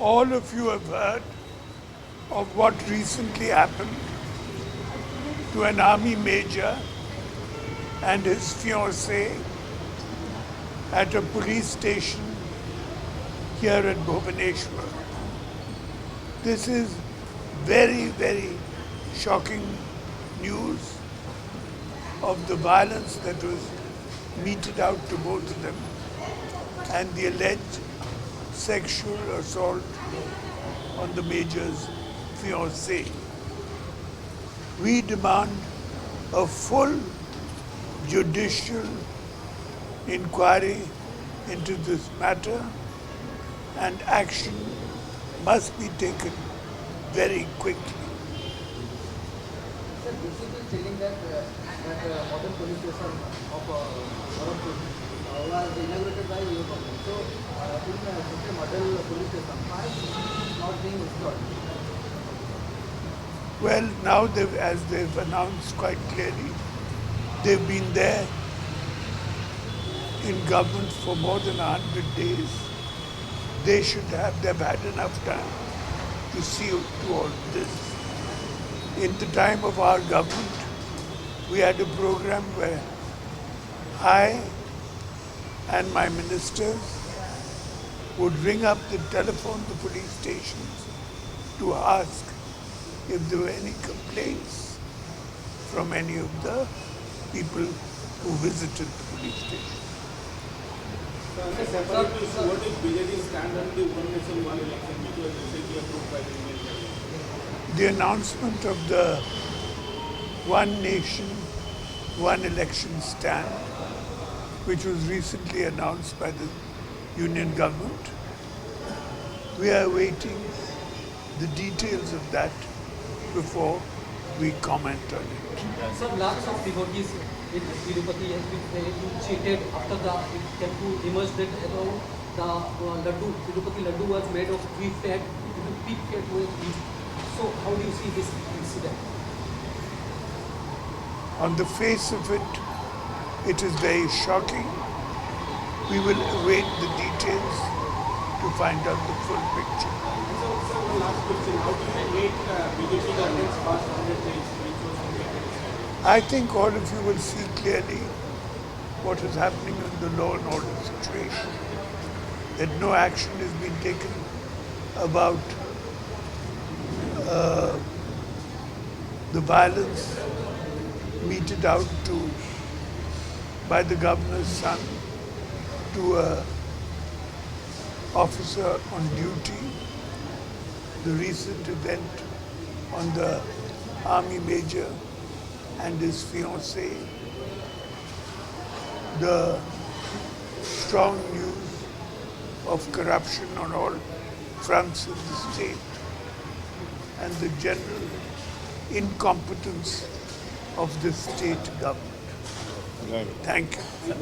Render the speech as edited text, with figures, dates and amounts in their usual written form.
All of you have heard of what recently happened to an army major and his fiancée at a police station here at Bhubaneswar. This is very, very shocking news of the violence that was meted out to both of them and the alleged sexual assault on the major's fiancée. We demand a full judicial inquiry into this matter, and action must be taken very quickly. Sir, DCP is telling that modern police station of Bharatpur was inaugurated by your government. So, in such a model police station, why is it not being installed? Well, now as they've announced quite clearly, they've been there in government for more than 100 days. They've had enough time to see to all this. In the time of our government, we had a program where I and my ministers would ring up the telephone, the police stations, to ask if there were any complaints from any of the people who visited the police station. What is BJP's stand on the one nation, one election, which was recently approved by the Indian government? The announcement of the one nation, one election stand, which was recently announced by the Union government. We are awaiting the details of that before we comment on it. Some lakhs of devotees in Tirupati has been cheated after the temple emerged that the Tirupati laddu was made of beef fat, pig fat with beef. So how do you see this incident? On the face of it, it is very shocking. We will await the details to find out the full picture. So one last question. How do you rate BJP government's past 100 days, which was completed? I think all of you will see clearly what is happening in the law and order situation. That no action has been taken about the violence meted out by the governor's son to a officer on duty. The recent event on the army major and his fiancée, the strong news of corruption on all fronts of the state, and the general incompetence of the state government. Thank you.